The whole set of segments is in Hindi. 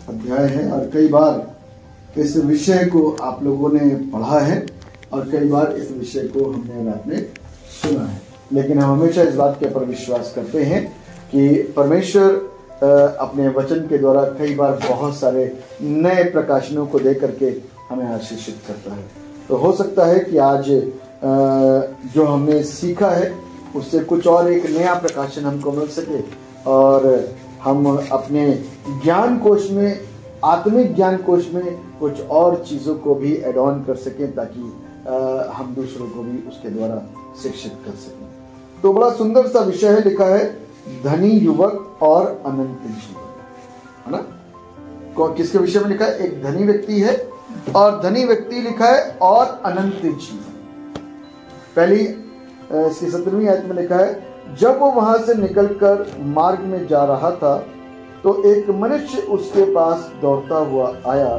अध्याय है और कई बार इस विषय को आप लोगों ने पढ़ा है और कई बार इस विषय को हमने रात में सुना है, लेकिन हम हमेशा इस बात के ऊपर विश्वास करते हैं कि परमेश्वर अपने वचन के द्वारा कई बार बहुत सारे नए प्रकाशनों को दे करके हमें आशीषित करता है। तो हो सकता है कि आज जो हमने सीखा है उससे कुछ और एक नया प्रकाशन हमको मिल सके और हम अपने ज्ञान कोश में, आत्मिक ज्ञान कोश में कुछ और चीज़ों को भी एड ऑन कर सकें ताकि हम दूसरों को भी उसके द्वारा शिक्षित कर सकें। तो बड़ा सुंदर सा विषय है, लिखा है धनी युवक और अनंत जीवन, है ना। किसके विषय में लिखा है? एक धनी व्यक्ति है और धनी व्यक्ति लिखा है और अनंत जीवन। पहली इसकी 17वीं आयत में लिखा है, जब वो वहां से निकलकर मार्ग में जा रहा था तो एक मनुष्य उसके पास दौड़ता हुआ आया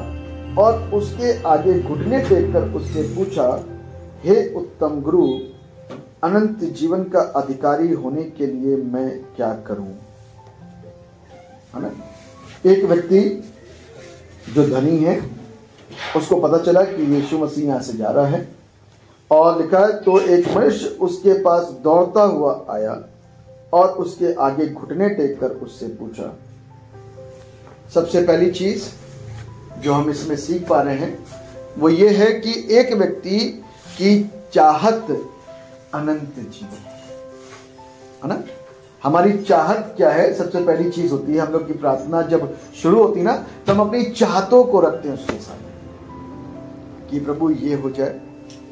और उसके आगे घुटने टेक कर उससे पूछा, हे उत्तम गुरु, अनंत जीवन का अधिकारी होने के लिए मैं क्या करूं? है ना। एक व्यक्ति जो धनी है उसको पता चला कि यीशु मसीह यहां से जा रहा है और लिखा है, तो एक मनुष्य उसके पास दौड़ता हुआ आया और उसके आगे घुटने टेक कर उससे पूछा। सबसे पहली चीज जो हम इसमें सीख पा रहे हैं वो ये है कि एक व्यक्ति की चाहत अनंत जीवन, है ना। हमारी चाहत क्या है? सबसे पहली चीज होती है, हम लोग की प्रार्थना जब शुरू होती है ना तो हम अपनी चाहतों को रखते हैं उसके सामने कि प्रभु ये हो जाए,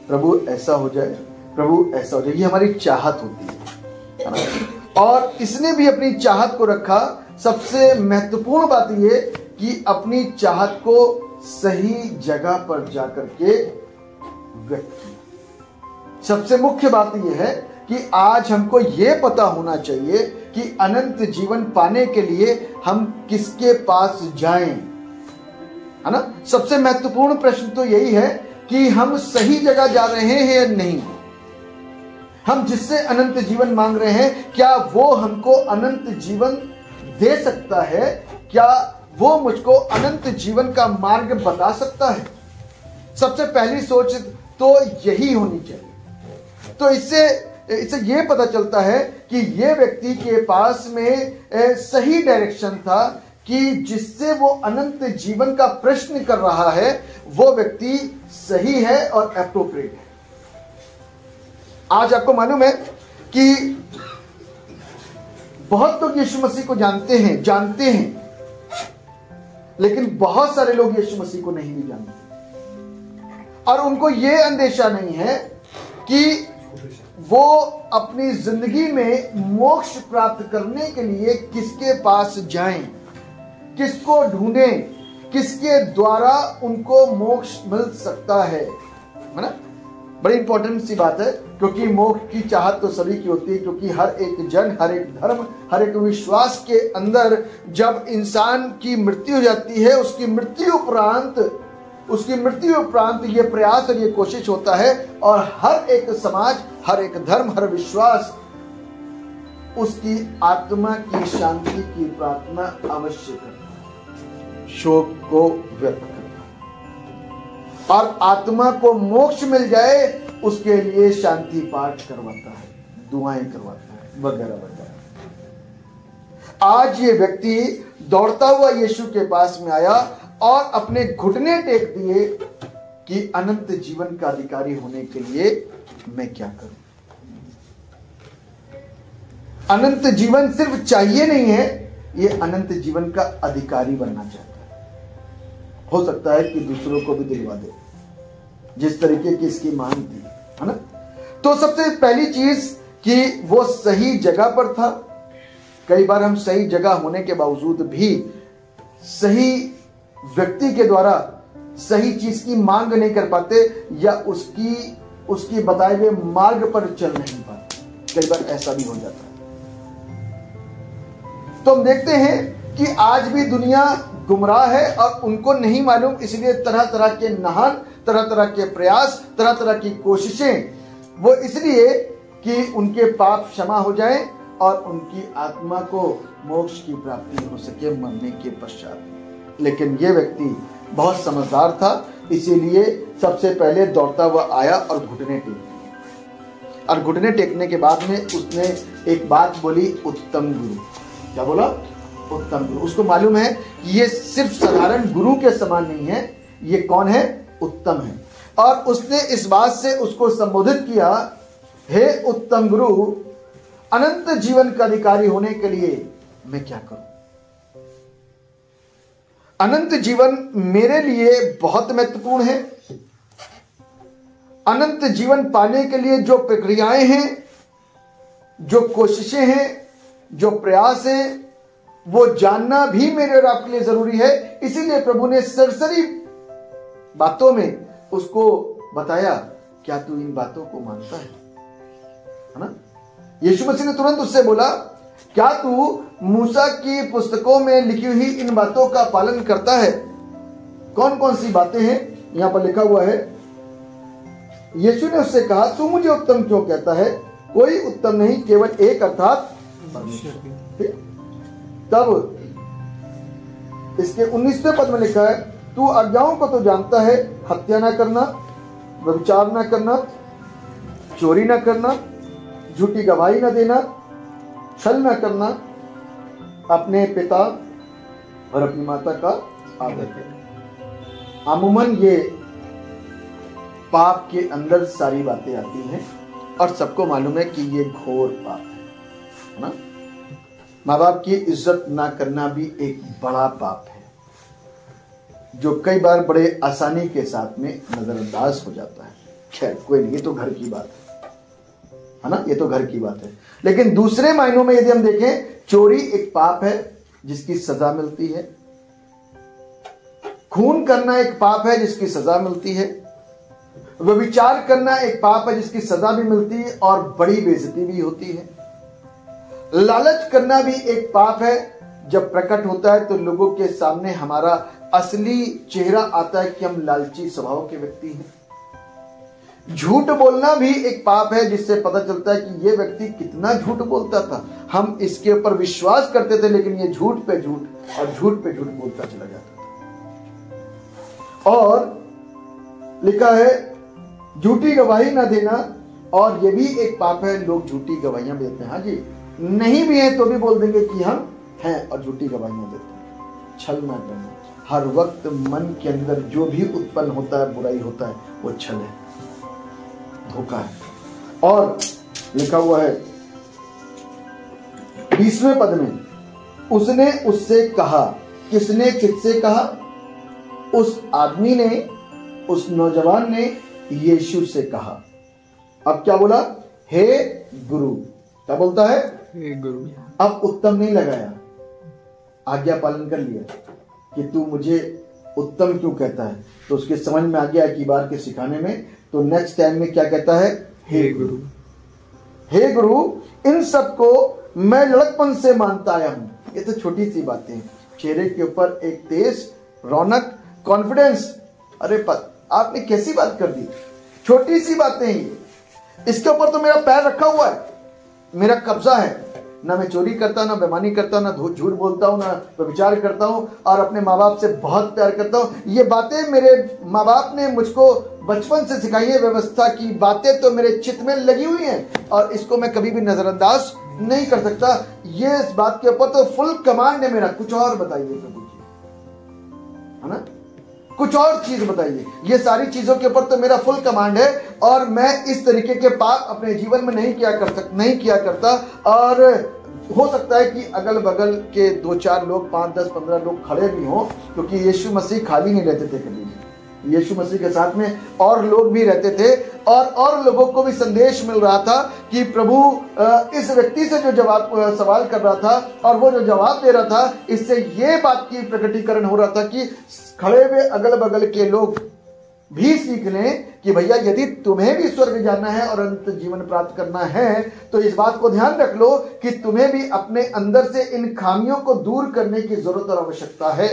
प्रभु ऐसा हो जाए, प्रभु ऐसा हो जाए। ये हमारी चाहत होती है ना। और इसने भी अपनी चाहत को रखा। सबसे महत्वपूर्ण बात ये कि अपनी चाहत को सही जगह पर जाकर के व्यक्त किया। सबसे मुख्य बात यह है कि आज हमको यह पता होना चाहिए कि अनंत जीवन पाने के लिए हम किसके पास जाएं, है ना। सबसे महत्वपूर्ण प्रश्न तो यही है कि हम सही जगह जा रहे हैं या नहीं। हम जिससे अनंत जीवन मांग रहे हैं, क्या वो हमको अनंत जीवन दे सकता है? क्या वो मुझको अनंत जीवन का मार्ग बता सकता है? सबसे पहली सोच तो यही होनी चाहिए। तो इससे ये पता चलता है कि ये व्यक्ति के पास में सही डायरेक्शन था कि जिससे वो अनंत जीवन का प्रश्न कर रहा है वो व्यक्ति सही है और एप्रोप्रिएट है। आज आपको मालूम है कि बहुत लोग यीशु मसीह को जानते हैं, लेकिन बहुत सारे लोग यीशु मसीह को नहीं भी जानते और उनको ये अंदेशा नहीं है कि वो अपनी जिंदगी में मोक्ष प्राप्त करने के लिए किसके पास जाएं, किसको ढूंढें, किसके द्वारा उनको मोक्ष मिल सकता है ना। बड़ी इंपॉर्टेंट सी बात है, क्योंकि मोक्ष की चाहत तो सभी की होती है, क्योंकि हर एक जन, हर एक धर्म, हर एक विश्वास के अंदर जब इंसान की मृत्यु हो जाती है उसकी मृत्यु उपरांत ये प्रयास और ये कोशिश होता है और हर एक समाज, हर एक धर्म, हर विश्वास उसकी आत्मा की शांति की प्रार्थना अवश्य करता है, शोक को व्यक्त करता है और आत्मा को मोक्ष मिल जाए उसके लिए शांति पाठ करवाता है, दुआएं करवाता है, वगैरह वगैरह। आज ये व्यक्ति दौड़ता हुआ यीशु के पास में आया और अपने घुटने टेक दिए कि अनंत जीवन का अधिकारी होने के लिए मैं क्या करूं। अनंत जीवन सिर्फ चाहिए नहीं है, ये अनंत जीवन का अधिकारी बनना चाहता है। हो सकता है कि दूसरों को भी दिलवा दे जिस तरीके की इसकी मांग थी, है ना। तो सबसे पहली चीज कि वो सही जगह पर था। कई बार हम सही जगह होने के बावजूद भी सही व्यक्ति के द्वारा सही चीज की मांग नहीं कर पाते या उसकी बताए हुए मार्ग पर चल नहीं पाते। कई बार ऐसा भी हो जाता है। तो हम देखते हैं कि आज भी दुनिया गुमराह है और उनको नहीं मालूम, इसलिए तरह तरह के नहान, तरह तरह के प्रयास, तरह तरह की कोशिशें, वो इसलिए कि उनके पाप क्षमा हो जाएं और उनकी आत्मा को मोक्ष की प्राप्ति हो सके मरने के पश्चात। लेकिन ये व्यक्ति बहुत समझदार था, इसीलिए सबसे पहले दौड़ता हुआ आया और घुटने टेक दिए। और घुटने टेकने के बाद में उसने एक बात बोली, उत्तम गुरु। क्या बोला? उत्तम गुरु। उसको मालूम है कि ये सिर्फ साधारण गुरु के समान नहीं है, ये कौन है? उत्तम है। और उसने इस बात से उसको संबोधित किया, हे उत्तम गुरु, अनंत जीवन का अधिकारी होने के लिए मैं क्या करूं? अनंत जीवन मेरे लिए बहुत महत्वपूर्ण है। अनंत जीवन पाने के लिए जो प्रक्रियाएं हैं, जो कोशिशें हैं, जो प्रयास हैं, वो जानना भी मेरे और आपके लिए जरूरी है। इसीलिए प्रभु ने सरसरी बातों में उसको बताया, क्या तू इन बातों को मानता है ना? यीशु मसीह ने तुरंत उससे बोला, क्या तू मूसा की पुस्तकों में लिखी हुई इन बातों का पालन करता है? कौन कौन सी बातें हैं? यहां पर लिखा हुआ है। यीशु ने उससे कहा, तू मुझे उत्तम क्यों कहता है? कोई उत्तम नहीं, केवल एक, अर्थात परमेश्वर। तब इसके 19वें पद में लिखा है, तू आज्ञाओं को तो जानता है, हत्या ना करना, व्यभिचार ना करना, चोरी ना करना, झूठी गवाही ना देना, छल न करना, अपने पिता और अपनी माता का आदर करना। अमूमन ये पाप के अंदर सारी बातें आती हैं और सबको मालूम है कि ये घोर पाप है ना? माँ बाप की इज्जत ना करना भी एक बड़ा पाप है, जो कई बार बड़े आसानी के साथ में नजरअंदाज हो जाता है। खैर कोई नहीं, ये तो घर की बात है ना? ये तो घर की बात है। लेकिन दूसरे मायनों में यदि हम देखें, चोरी एक पाप है जिसकी सजा मिलती है। खून करना एक पाप है जिसकी सजा मिलती है। व्यभिचार करना एक पाप है जिसकी सजा भी मिलती है और बड़ी बेइज्जती भी होती है। लालच करना भी एक पाप है, जब प्रकट होता है तो लोगों के सामने हमारा असली चेहरा आता है कि हम लालची स्वभाव के व्यक्ति हैं। झूठ बोलना भी एक पाप है, जिससे पता चलता है कि ये व्यक्ति कितना झूठ बोलता था। हम इसके ऊपर विश्वास करते थे, लेकिन ये झूठ पे झूठ और झूठ पे झूठ बोलता चला जाता था। और लिखा है झूठी गवाही ना देना, और ये भी एक पाप है। लोग झूठी गवाहियां देते हैं, हाँ जी, नहीं भी है तो भी बोल देंगे कि हम हैं, और झूठी गवाहियां देते हैं। छल ना करना, हर वक्त मन के अंदर जो भी उत्पन्न होता है, बुराई होता है, वो छल है, धोखा है। और लिखा हुआ है 20वें पद में, उसने उससे कहा। किसने किससे कहा? उस आदमी ने, उस नौजवान ने यीशु से कहा। अब क्या बोला? हे गुरु। क्या बोलता है? हे गुरु। अब उत्तम नहीं लगाया, आज्ञा पालन कर लिया कि तू मुझे उत्तम क्यों कहता है। तो उसके समझ में आ गया कि बार के सिखाने में। तो नेक्स्ट टाइम में क्या कहता है? हे गुरु। हे गुरु, इन सब को मैं लड़कपन से मानता आया हूं। ये तो छोटी सी बातें, चेहरे के ऊपर एक तेज, रौनक, कॉन्फिडेंस। अरे आपने कैसी बात कर दी? छोटी सी बातें हैं ये, इसके ऊपर तो मेरा पैर रखा हुआ है, मेरा कब्जा है। ना मैं चोरी करता, ना बेईमानी करता, ना झूठ बोलता हूँ, ना व्यभिचार करता हूँ, और अपने माँ बाप से बहुत प्यार करता हूँ। ये बातें मेरे माँ बाप ने मुझको बचपन से सिखाई है। व्यवस्था की बातें तो मेरे चित्त में लगी हुई हैं, और इसको मैं कभी भी नजरअंदाज नहीं कर सकता। ये इस बात के ऊपर तो फुल कमांड है मेरा। कुछ और बताइए प्रभु जी, है ना? कुछ और चीज बताइए। ये सारी चीजों के ऊपर तो मेरा फुल कमांड है, और मैं इस तरीके के पाप अपने जीवन में नहीं किया करता। और हो सकता है कि अगल बगल के 2-4 लोग, 5, 10, 15 लोग खड़े भी हों, क्योंकि यीशु मसीह खाली नहीं रहते थे कभी भी। यीशु मसीह के साथ में और लोग भी रहते थे, और लोगों को भी संदेश मिल रहा था कि प्रभु इस व्यक्ति से जो सवाल कर रहा था और वो जो जवाब दे रहा था, इससे ये बात की प्रकटीकरण हो रहा था कि खड़े हुए अगल बगल के लोग भी सीख लें कि भैया यदि तुम्हें भी स्वर्ग जाना है और अनंत जीवन प्राप्त करना है, तो इस बात को ध्यान रख लो कि तुम्हें भी अपने अंदर से इन खामियों को दूर करने की जरूरत और आवश्यकता है।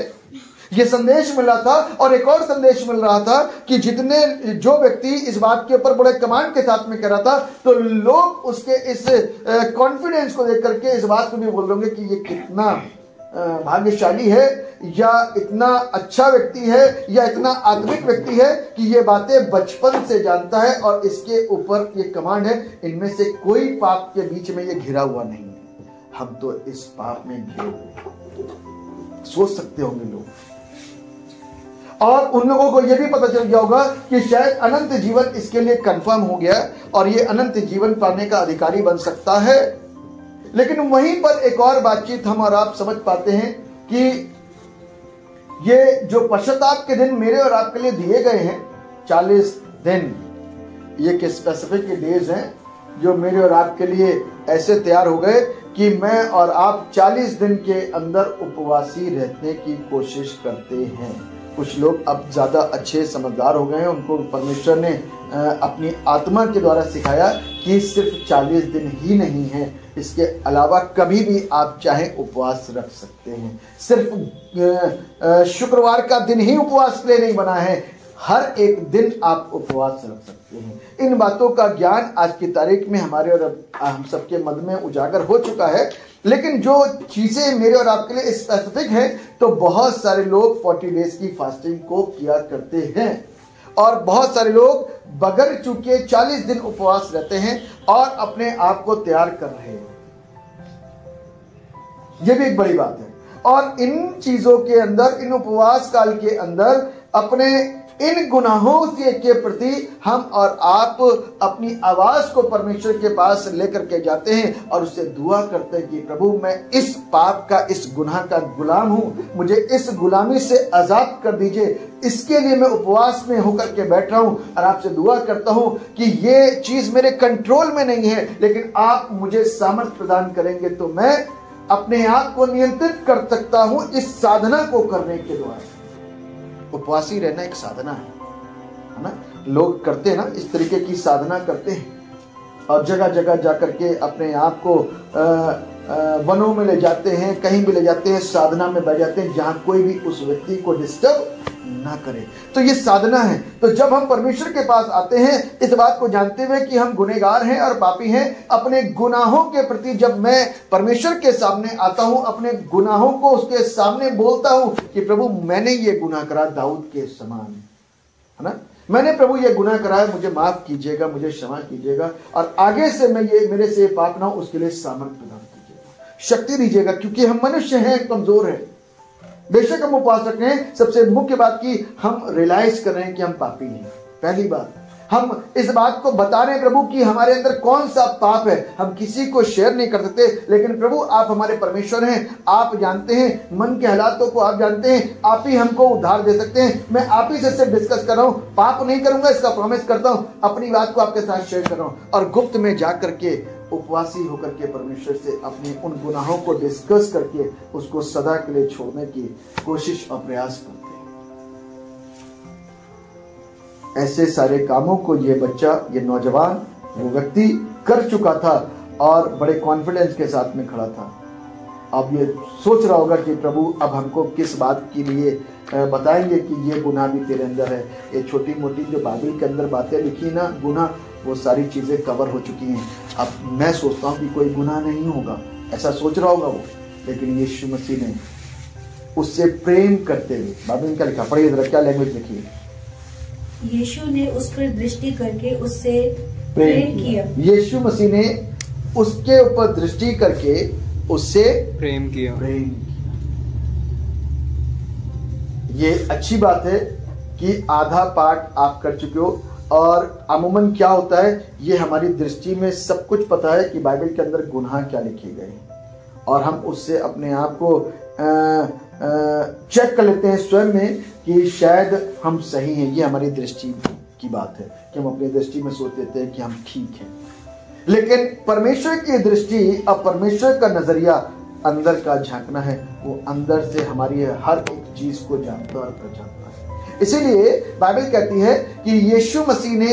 ये संदेश मिल रहा था। और एक और संदेश मिल रहा था कि जो व्यक्ति इस बात के ऊपर बड़े कमांड के साथ में कर रहा था, तो लोग उसके इस कॉन्फिडेंस को देख करके इस बात को भी बोल रहे होंगे कि ये कितना भाग्यशाली है या इतना अच्छा व्यक्ति है या इतना आत्मिक व्यक्ति है कि ये बातें बचपन से जानता है और इसके ऊपर ये कमांड है, इनमें से कोई पाप के बीच में ये घिरा हुआ नहीं है, हम तो इस पाप में घिरे हुए। सोच सकते होंगे लोग, और उन लोगों को यह भी पता चल गया होगा कि शायद अनंत जीवन इसके लिए कंफर्म हो गया और ये अनंत जीवन पाने का अधिकारी बन सकता है। लेकिन वहीं पर एक और बातचीत हम और आप समझ पाते हैं कि ये जो पश्चाताप के दिन मेरे और आपके लिए दिए गए हैं 40 दिन, ये के स्पेसिफिक डेज हैं जो मेरे और आपके लिए ऐसे तैयार हो गए कि मैं और आप 40 दिन के अंदर उपवासी रहने की कोशिश करते हैं। कुछ लोग अब ज्यादा अच्छे समझदार हो गए हैं, उनको परमेश्वर ने अपनी आत्मा के द्वारा सिखाया कि सिर्फ 40 दिन ही नहीं है, इसके अलावा कभी भी आप चाहे उपवास रख सकते हैं। सिर्फ शुक्रवार का दिन ही उपवास के लिए नहीं बना है, हर एक दिन आप उपवास रख सकते हैं। इन बातों का ज्ञान आज की तारीख में हमारे और हम सबके मन में उजागर हो चुका है। लेकिन जो चीजें मेरे और आपके लिए स्पेसिफिक हैं, तो बहुत सारे लोग 40 डेज की फास्टिंग को किया करते हैं और बहुत सारे लोग बगैर चूके 40 दिन उपवास रहते हैं और अपने आप को तैयार कर रहे हैं। यह भी एक बड़ी बात है। और इन चीजों के अंदर, इन उपवास काल के अंदर अपने इन गुनाहों के प्रति हम और आप अपनी आवाज को परमेश्वर के पास लेकर के जाते हैं और उससे दुआ करते हैं कि प्रभु मैं इस पाप का, इस गुनाह का गुलाम हूं, मुझे इस गुलामी से आजाद कर दीजिए। इसके लिए मैं उपवास में होकर के बैठ रहा हूं और आपसे दुआ करता हूं कि ये चीज मेरे कंट्रोल में नहीं है, लेकिन आप मुझे सामर्थ्य प्रदान करेंगे तो मैं अपने आप को नियंत्रित कर सकता हूं इस साधना को करने के द्वारा। उपवासी रहना एक साधना है ना। लोग करते हैं ना, इस तरीके की साधना करते हैं और जगह जगह जाकर के अपने आप को वनों में ले जाते हैं, कहीं भी ले जाते हैं, साधना में बैठ जाते हैं जहां कोई भी उस व्यक्ति को डिस्टर्ब ना करे। तो ये साधना है। तो जब हम परमेश्वर के पास आते हैं इस बात को जानते हुए कि हम गुनहगार हैं और पापी हैं, अपने गुनाहों के प्रति जब मैं परमेश्वर के सामने आता हूं, अपने गुनाहों को उसके सामने बोलता हूं कि प्रभु मैंने ये गुनाह करा दाऊद के समान, है ना, मैंने प्रभु ये गुनाह करा है, मुझे माफ कीजिएगा, मुझे क्षमा कीजिएगा और आगे से मैं ये मेरे से पाप ना हो उसके लिए सामर्थ्य प्रदान कीजिएगा, शक्ति दीजिएगा। क्योंकि हम मनुष्य हैं, कमजोर हैं, बेशक हम उपवास रख रहे हैं। सबसे मुख्य बात की हम रियलाइज कर रहे हैं कि हम पापी हैं। पहली बात, हम इस बात को बता रहे हैं प्रभु कि हमारे अंदर कौन सा पाप है। हम किसी को शेयर नहीं कर सकते, लेकिन प्रभु आप हमारे परमेश्वर हैं, आप जानते हैं, मन के हालातों को आप जानते हैं, आप ही हमको उद्धार दे सकते हैं। मैं आप ही से सिर्फ डिस्कस कर रहा हूं, पाप नहीं करूंगा इसका प्रॉमिस करता हूं, अपनी बात को आपके साथ शेयर कर रहा हूं और गुप्त में जाकर के उपवासी होकर के परमेश्वर से अपने उन गुनाहों को डिस्कस करके उसको सदा के लिए छोड़ने की कोशिश और प्रयास करते हैं। ऐसे सारे कामों को ये बच्चा, ये नौजवान, वो व्यक्ति कर चुका था और बड़े कॉन्फिडेंस के साथ में खड़ा था। अब ये सोच रहा होगा कि प्रभु अब हमको किस बात के लिए बताएंगे कि ये गुनाह भी तेरे अंदर है। ये छोटी मोटी जो बाइबल के अंदर बातें लिखी ना, गुनाह, वो सारी चीजें कवर हो चुकी हैं। अब मैं सोचता हूँ कि कोई गुनाह नहीं होगा, ऐसा सोच रहा होगा वो, लेकिन यीशु मसीह ने उससे प्रेम करते हुए, बाइबल में क्या लिखा, पढ़िए जरा, क्या लैंग्वेज लिखी है। यीशु ने उस पर दृष्टि करके उससे प्रेम किया। यीशु मसीह ने उसके ऊपर दृष्टि करके उससे प्रेम किया। ये अच्छी बात है कि आधा पाठ आप कर चुके हो। और अमूमन क्या होता है, ये हमारी दृष्टि में सब कुछ पता है कि बाइबल के अंदर गुनाह क्या लिखे गए हैं और हम उससे अपने आप को चेक कर लेते हैं स्वयं में कि शायद हम सही हैं। ये हमारी दृष्टि की बात है कि हम अपनी दृष्टि में सोच लेते हैं कि हम ठीक हैं। लेकिन परमेश्वर की दृष्टि और परमेश्वर का नजरिया अंदर का झांकना है। वो अंदर से हमारी हर एक चीज को जानता और पहचानता है। इसीलिए बाइबल कहती है कि यीशु मसीह ने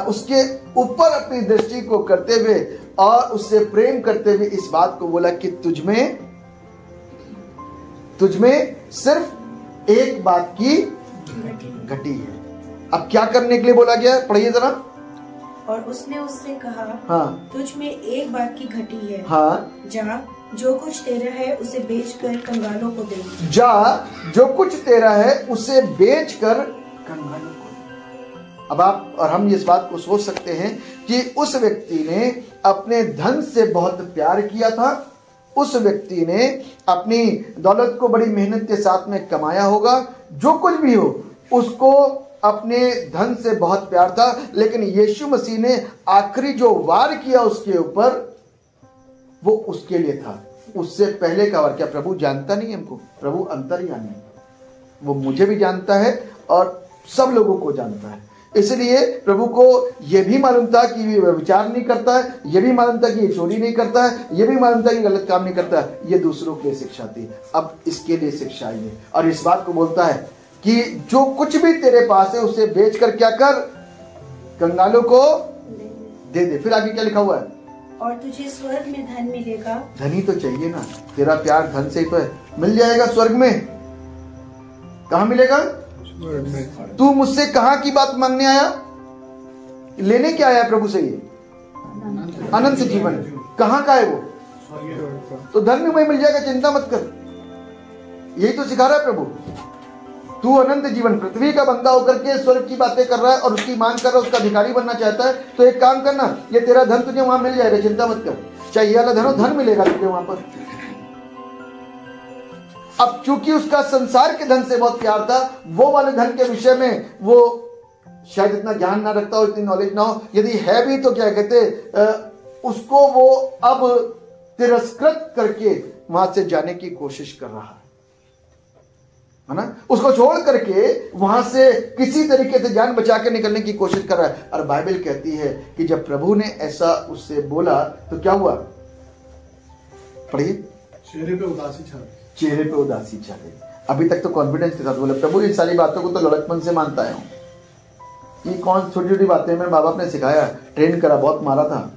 उसके ऊपर अपनी दृष्टि को करते हुए और उससे प्रेम करते हुए इस बात को बोला कि तुझमें सिर्फ एक बात की घटी है। अब क्या करने के लिए बोला गया, पढ़िए जरा। और उसने उससे कहा, हाँ, तुझ में एक बात की घटी है। हाँ, जा जो कुछ तेरा है उसे बेचकर कंगालों को दे। जा, जो कुछ तेरा है उसे बेचकर कंगालों को दे। अब आप और हम इस बात को सोच सकते हैं कि उस व्यक्ति ने अपने धन से बहुत प्यार किया था, उस व्यक्ति ने अपनी दौलत को बड़ी मेहनत के साथ में कमाया होगा, जो कुछ भी हो उसको अपने धन से बहुत प्यार था, लेकिन यीशु मसीह ने आखिरी जो वार किया उसके ऊपर वो उसके लिए था। उससे पहले का वार क्या प्रभु जानता नहीं हमको? प्रभु अंतर्यामी है, वो मुझे भी जानता है और सब लोगों को जानता है। इसलिए प्रभु को यह भी मालूम था कि वह विचार नहीं करता है, यह भी मालूम था कि ये चोरी नहीं करता है, यह भी मालूम था कि गलत काम नहीं करता है। ये दूसरों के लिए शिक्षा थी, अब इसके लिए शिक्षा आई है और इस बात को बोलता है कि जो कुछ भी तेरे पास है उसे बेचकर क्या कर, कंगालों को दे दे। फिर आगे क्या लिखा हुआ है? और तुझे स्वर्ग में धन मिलेगा। धन ही तो चाहिए ना, तेरा प्यार धन से ही तो है। मिल जाएगा स्वर्ग में। कहां मिलेगा? तू मुझसे कहां की बात मांगने आया? लेने क्या आया प्रभु से? ये अनंत जीवन। कहां का है वो? तो धन में वही मिल जाएगा, चिंता मत कर। यही तो सिखा रहा है प्रभु। तू अनंत जीवन, पृथ्वी का बंदा होकर के स्वर्ग की बातें कर रहा है और उसकी मांग कर रहा है, उसका अधिकारी बनना चाहता है, तो एक काम करना, ये तेरा धन तुझे वहां मिल जाएगा, चिंता मत कर। चाहिए वाला धन हो, धन मिलेगा तुझे वहां पर। अब चूंकि उसका संसार के धन से बहुत प्यार था, वो वाले धन के विषय में वो शायद इतना ज्ञान ना रखता हो, इतनी नॉलेज ना हो, यदि है भी तो क्या कहते उसको वो अब तिरस्कृत करके वहां से जाने की कोशिश कर रहा है ना, उसको छोड़ करके वहां से किसी तरीके से जान बचा के निकलने की कोशिश कर रहा है। और बाइबल कहती है कि जब प्रभु ने ऐसा उससे बोला तो क्या हुआ? पढ़िए। चेहरे पे उदासी छा गई। चेहरे पे उदासी छा गई। अभी तक तो कॉन्फिडेंस के साथ बोला, प्रभु इन सारी बातों को तो लड़कपन से मानता है। ये कौन छोटी छोटी बातें मेरे बाप ने सिखाया, ट्रेन करा, बहुत मारा था,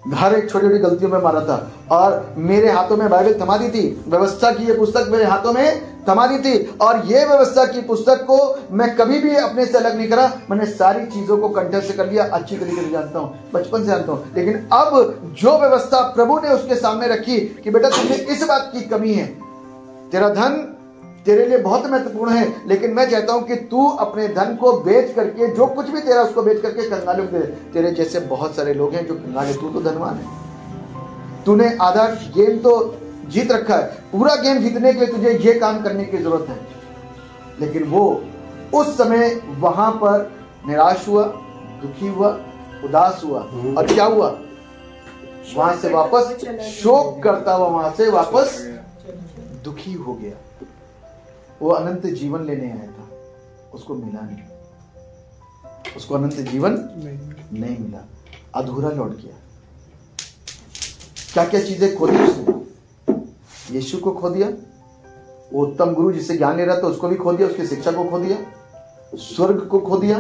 हर एक छोटी छोटी गलतियों में मारा था। और मेरे हाथों में बाइबल थमा दी थी, व्यवस्था की ये पुस्तक मेरे हाथों में थमा दी थी, और ये व्यवस्था की पुस्तक को मैं कभी भी अपने से अलग नहीं करा। मैंने सारी चीजों को कंठस्थ कर लिया, अच्छी तरीके से जानता हूं, बचपन से जानता हूं। लेकिन अब जो व्यवस्था प्रभु ने उसके सामने रखी कि बेटा तुम्हें इस बात की कमी है, तेरा धन तेरे लिए बहुत महत्वपूर्ण है, लेकिन मैं चाहता हूं कि तू अपने धन को बेच करके, जो कुछ भी तेरा उसको बेच करके कंगालों को दे। तेरे जैसे बहुत सारे लोग हैं जो कंगाल है, तू तो धनवान है, तूने आधा गेम तो जीत रखा है, पूरा गेम जीतने के लिए तुझे ये काम करने की जरूरत है। लेकिन वो उस समय वहां पर निराश हुआ, दुखी हुआ, उदास हुआ, और क्या हुआ? वहां से वापस शोक करता हुआ वहां से वापस दुखी हो गया। वो अनंत जीवन लेने आया था, उसको मिला नहीं, उसको अनंत जीवन नहीं मिला, अधूरा लौट गया। क्या क्या चीजें खो दी उसने? यीशु को खो दिया, वो उत्तम गुरु जिससे ज्ञान ले रहा था उसको भी खो दिया, उसकी शिक्षा को खो दिया, स्वर्ग को खो दिया,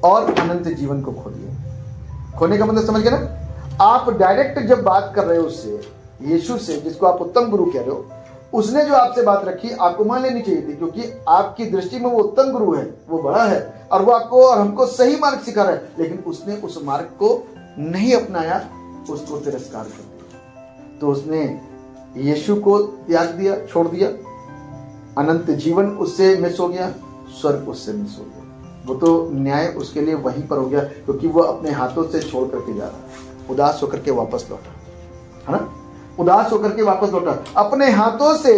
और अनंत जीवन को खो दिया। खोने का मतलब समझ गए ना? आप डायरेक्ट जब बात कर रहे हो उससे, यीशु से, जिसको आप उत्तम गुरु कह रहे हो, उसने जो आपसे बात रखी आपको मान लेनी चाहिए थी, क्योंकि आपकी दृष्टि में वो उत्तम गुरु है, वो बड़ा है, और वो आपको और हमको सही मार्ग सिखा रहा है। लेकिन उसने उस मार्ग को नहीं अपनाया, उसको तिरस्कार कर दिया। तो उसने यीशु को त्याग दिया, छोड़ दिया, अनंत जीवन उससे मिस हो गया, स्वर्ग उससे मिस हो गया। वो तो न्याय उसके लिए वहीं पर हो गया, क्योंकि वो अपने हाथों से छोड़ करके जा रहा है, उदास होकर के वापस लौटा, है ना, उदास होकर के वापस लौटा। अपने हाथों से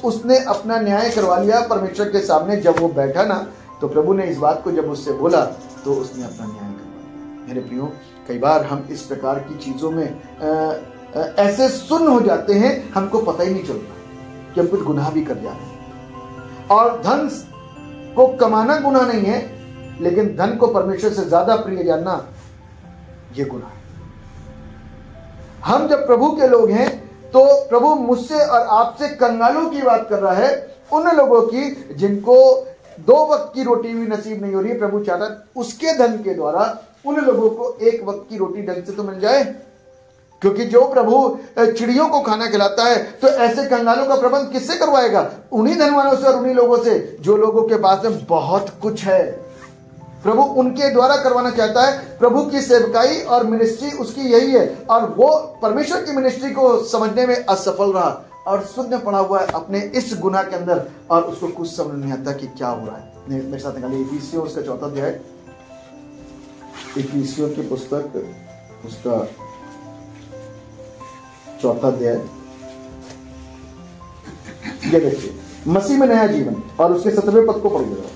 उसने अपना न्याय करवा लिया परमेश्वर के सामने। जब वो बैठा ना, तो प्रभु ने इस बात को जब उससे बोला तो उसने अपना न्याय करवा। मेरे प्रियो, कई बार हम इस प्रकार की चीजों में ऐसे सुन्न हो जाते हैं, हमको पता ही नहीं चलता कि हम कुछ गुनाह भी कर जाते हैं। और धन को कमाना गुनाह नहीं है, लेकिन धन को परमेश्वर से ज्यादा प्रिय जानना ये गुनाह है। हम जब प्रभु के लोग हैं तो प्रभु मुझसे और आपसे कंगालों की बात कर रहा है, उन लोगों की जिनको 2 वक्त की रोटी भी नसीब नहीं हो रही है। प्रभु चाहता उसके धन के द्वारा उन लोगों को 1 वक्त की रोटी ढंग से तो मिल जाए, क्योंकि जो प्रभु चिड़ियों को खाना खिलाता है तो ऐसे कंगालों का प्रबंध किससे करवाएगा? उन्हीं धनवानों से और उन्हीं लोगों से जो लोगों के पास में बहुत कुछ है। प्रभु उनके द्वारा करवाना चाहता है। प्रभु की सेवकाई और मिनिस्ट्री उसकी यही है, और वो परमेश्वर की मिनिस्ट्री को समझने में असफल रहा और शून्य पड़ा हुआ है अपने इस गुनाह के अंदर, और उसको कुछ समझ नहीं आता कि क्या हो रहा है। मेरे साथ निकालिए इफिसियों उसका 4 अध्याय, इफिसियों की पुस्तक उसका 4 अध्याय। ये देखिए, मसीह में नया जीवन, और उसके 17वें पद को पढ़िएगा।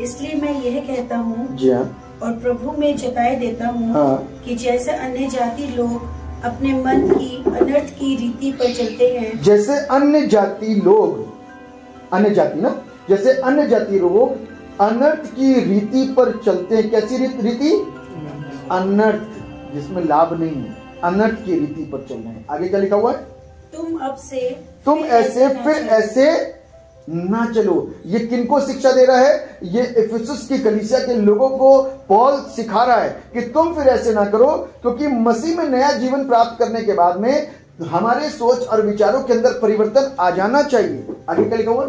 इसलिए मैं यह कहता हूँ जी हाँ, और प्रभु में जताए देता हूँ हाँ। कि जैसे अन्य जाति लोग अपने मन की अनर्थ की रीति पर चलते हैं, जैसे अन्य जाति लोग, अन्य जाति ना, जैसे अन्य जाति लोग अनर्थ की रीति पर चलते हैं। कैसी रीति? अनर्थ, जिसमें लाभ नहीं है, अनर्थ की रीति पर चल रहे हैं। आगे क्या लिखा हुआ है? तुम ऐसे फिर ऐसे ना चलो। ये किनको शिक्षा दे रहा है? ये इफिसुस की कलीसिया के लोगों को पौल सिखा रहा है कि तुम फिर ऐसे ना करो, क्योंकि मसीह में नया जीवन प्राप्त करने के बाद में हमारे सोच और विचारों के अंदर परिवर्तन आ जाना चाहिए। आगे क्या लिखा हुआ?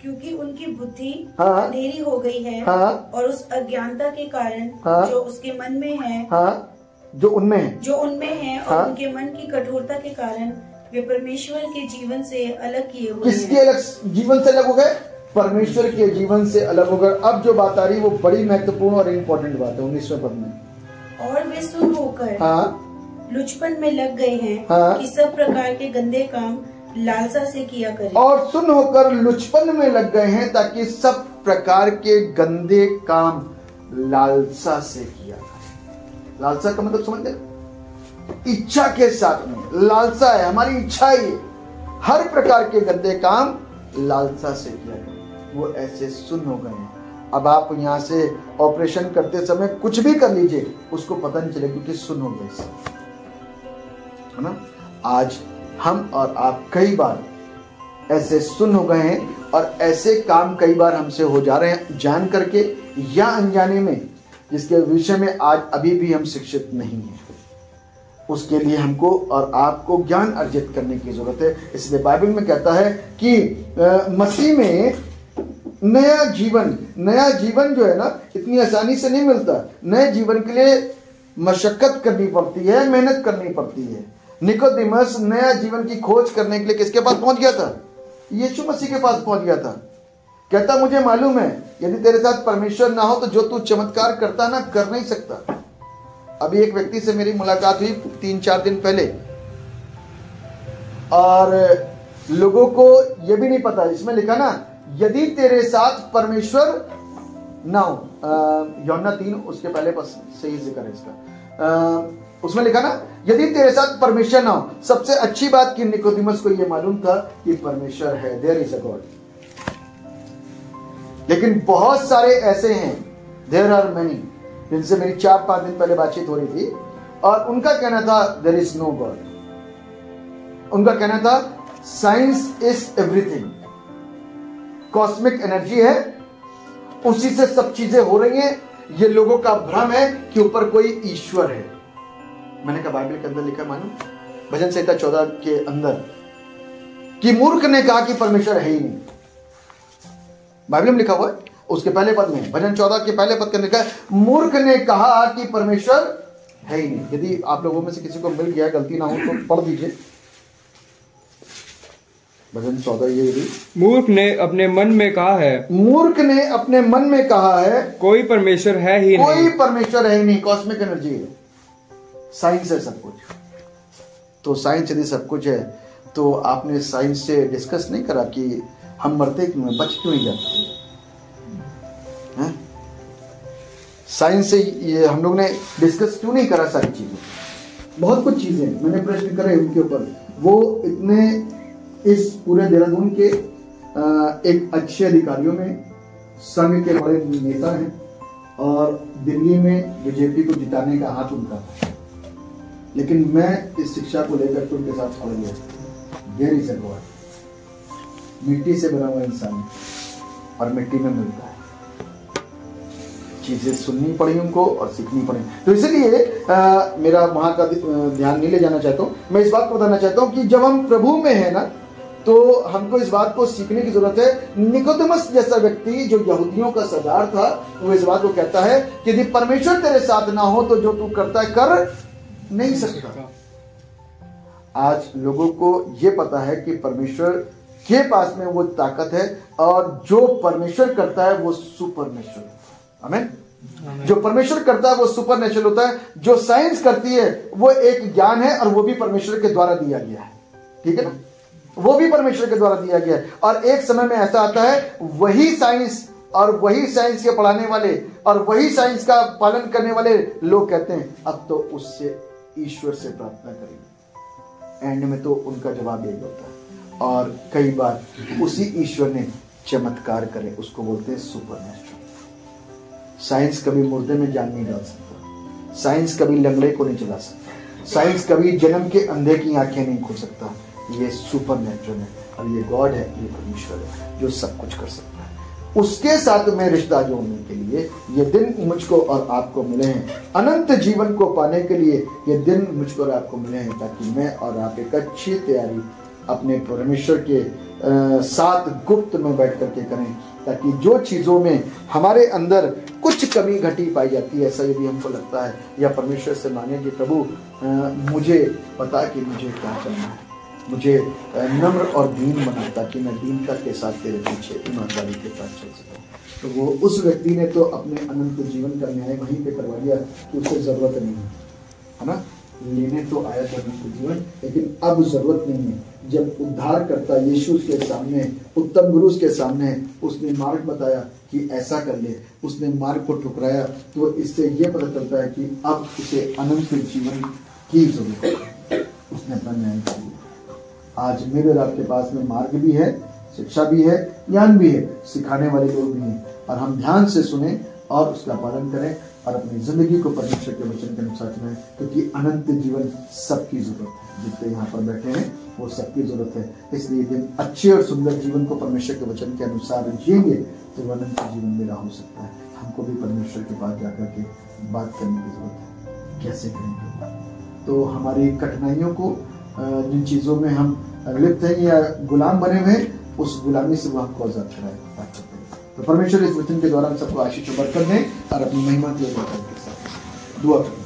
क्योंकि उनकी बुद्धि हाँ। अंधेरी हो गई है, हाँ। और उस अज्ञानता के कारण हाँ। जो उसके मन में है, हाँ, जो उनमें है, और हाँ। उनके मन की कठोरता के कारण वे परमेश्वर के जीवन से अलग किए हुए किसके अलग जीवन से अलग हो गए? परमेश्वर के जीवन से अलग हो गए। अब जो बात आ रही है वो बड़ी महत्वपूर्ण और इम्पोर्टेंट बात है 19वें पद में। और वे सुन होकर हाँ, लुचपन में लग गए हैं, हाँ। कि सब प्रकार के गंदे काम लालसा से किया करें। और सुन होकर लुचपन में लग गए हैं, ताकि सब प्रकार के गंदे काम लालसा से किया करें। लालसा का मतलब समझ गए? इच्छा के साथ में लालसा है, हमारी इच्छा ही है। हर प्रकार के गंदे काम लालसा से किया करें। वो ऐसे सुन्न हो गए हैं। अब आप यहां से ऑपरेशन करते समय कुछ भी कर लीजिए, उसको पता नहीं चलेगा, क्योंकि सुन्न हो गए, है ना। आज हम और आप कई बार ऐसे सुन्न हो गए हैं, और ऐसे काम कई बार हमसे हो जा रहे हैं, जान करके या अनजाने में, जिसके विषय में आज अभी भी हम शिक्षित नहीं हैं। उसके लिए हमको और आपको ज्ञान अर्जित करने की जरूरत है। इसलिए बाइबल में कहता है कि मसीह में नया जीवन जो है ना, इतनी आसानी से नहीं मिलता। नए जीवन के लिए मशक्कत करनी पड़ती है, मेहनत करनी पड़ती है। निकोदेमस नया जीवन की खोज करने के लिए किसके पास पहुंच गया था? यीशु मसीह के पास पहुंच गया था। कहता, मुझे मालूम है यदि तेरे साथ परमेश्वर ना हो तो जो तू चमत्कार करता ना, कर नहीं सकता। अभी एक व्यक्ति से मेरी मुलाकात हुई 3-4 दिन पहले, और लोगों को यह भी नहीं पता, इसमें लिखा ना, यदि तेरे साथ परमेश्वर ना हो, यूहन्ना 3 उसके पहले बस सही जिक्र है इसका। उसमें लिखा ना, यदि तेरे साथ परमेश्वर ना हो। सबसे अच्छी बात कि निकोदेमस को यह मालूम था कि परमेश्वर है, देयर इज अ गॉड। लेकिन बहुत सारे ऐसे हैं, देयर आर मेनी, जिनसे मेरी 4-5 दिन पहले बातचीत हो रही थी, और उनका कहना था देयर इज नो गॉड। उनका कहना था science is everything, cosmic energy है, उसी से सब चीजें हो रही हैं। ये लोगों का भ्रम है कि ऊपर कोई ईश्वर है। मैंने कहा बाइबल के अंदर लिखा, मानो भजन संहिता 14 के अंदर, कि मूर्ख ने कहा कि परमेश्वर है ही नहीं। बाइबल में लिखा हुआ है, उसके पहले पद में, भजन 14 के पहले पद के अंदर लिखा है, मूर्ख ने कहा कि परमेश्वर है ही नहीं। यदि आप लोगों में से किसी को मिल गया, गलती ना हो तो पढ़ दीजिए भजन 14। ये मूर्ख ने अपने मन में कहा है, मूर्ख ने अपने मन में कहा है, कोई परमेश्वर है ही नहीं। कोई परमेश्वर है ही नहीं। कॉस्मिक एनर्जी है, साइंस है सब कुछ। तो साइंस यदि सब कुछ है, तो आपने साइंस से डिस्कस नहीं करा कि हम मरते क्यों हैं, बच क्यों नहीं जाते? साइंस से ये हम लोग ने डिस्कस क्यों नहीं करा सारी चीजें? बहुत कुछ चीजें मैंने प्रश्न करे उनके ऊपर। वो इतने इस पूरे देहरादून के एक अच्छे अधिकारियों में संघ के बड़े नेता हैं, और दिल्ली में बीजेपी को जिताने का हाथ उनका था। लेकिन मैं इस शिक्षा को लेकर के उनके साथ खड़ा गया, देयर इज अ गॉड। मिट्टी से बना हुआ इंसान और मिट्टी में मिलता है। चीजें सुननी पड़ी उनको और सीखनी पड़ी। तो इसलिए मेरा वहां का ध्यान नहीं ले जाना चाहता हूं। मैं इस बात को बताना चाहता हूं कि जब हम प्रभु में है ना, तो हमको इस बात को सीखने की जरूरत है। निकोदेमस जैसा व्यक्ति जो यहूदियों का सरदार था, वो इस बात को कहता है कि यदि परमेश्वर तेरे साथ ना हो तो जो तू करता है कर नहीं सकता। आज लोगों को यह पता है कि परमेश्वर के पास में वो ताकत है, और जो परमेश्वर करता है वो सुपरनेचुरल। आमीन। जो परमेश्वर करता है वो सुपरनेचुरल होता है। जो साइंस करती है वो एक ज्ञान है, और वो भी परमेश्वर के द्वारा दिया गया है। ठीक है ना, वो भी परमेश्वर के द्वारा दिया गया है। और एक समय में ऐसा आता है, वही साइंस और वही साइंस के पढ़ाने वाले और वही साइंस का पालन करने वाले लोग कहते हैं अब तो उससे ईश्वर से प्रार्थना करेंगे। एंड में तो उनका जवाब यही होता है। और कई बार उसी ईश्वर ने चमत्कार करे, उसको बोलते हैं सुपरनेचुरल। साइंस कभी मुर्दे में जान नहीं डाल सकता, साइंस कभी लंगड़े को नहीं चला सकता, साइंस कभी जन्म के अंधे की आंखें नहीं खोल सकता। ये सुपरनेचुरल है, और ये गॉड है, ये परमेश्वर है जो सब कुछ कर सकता है। उसके साथ में रिश्ता जोड़ने के लिए ये दिन मुझको और आपको मिले हैं। अनंत जीवन को पाने के लिए ये दिन मुझको और आपको मिले हैं, ताकि मैं और आप एक अच्छी तैयारी अपने परमेश्वर के साथ गुप्त में बैठ करके करें, ताकि जो चीज़ों में हमारे अंदर कुछ कमी घटी पाई जाती है, ऐसा यदि हमको लगता है, या परमेश्वर से मांगे कि प्रभु मुझे पता कि मुझे क्या करना है, मुझे नम्र और दीन बना, ताकि मैं दीनता के साथ तेरे पीछे ईमानदारी के साथ चल सकूं। तो वो उस व्यक्ति ने तो अपने अनंत जीवन का न्याय वहीं पे करवा दिया कि उसे जरूरत नहीं है ना, लेने तो आया था अनंत जीवन, लेकिन अब जरूरत नहीं है। जब उद्धार करता यीशु के सामने, उत्तम गुरु के सामने उसने मार्ग बताया कि ऐसा कर ले, उसने मार्ग को ठुकराया, तो इससे यह पता चलता है कि अब उसे अनंत जीवन की जरूरत है। उसने अपना न्याय कर लिया। आज मेरे और आपके पास में मार्ग भी है, शिक्षा भी है, ज्ञान भी है, सिखाने वाले लोग भी हैं, और हम ध्यान से सुने और उसका पालन करें और अपनी जिंदगी को परमेश्वर के वचन के अनुसार चुनें, क्योंकि अनंत जीवन सबकी जरूरत है। जितने यहाँ पर बैठे हैं वो सबकी जरूरत है। इसलिए दिन अच्छे और सुंदर जीवन को परमेश्वर के वचन के अनुसार जिएंगे तो अनंत जीवन मेरा हो सकता है। हमको भी परमेश्वर के पास जाकर के बात करने की जरूरत है। कैसे करेंगे? तो हमारी कठिनाइयों को, जिन चीज़ों में हम लिप्त हैं या गुलाम बने हुए हैं, उस गुलामी से वो हमको आजाद कराए। तो परमेश्वर इस वचन के द्वारा हम सबको आशीष और बरकत दें और अपनी महिमा के साथ दुआ करें।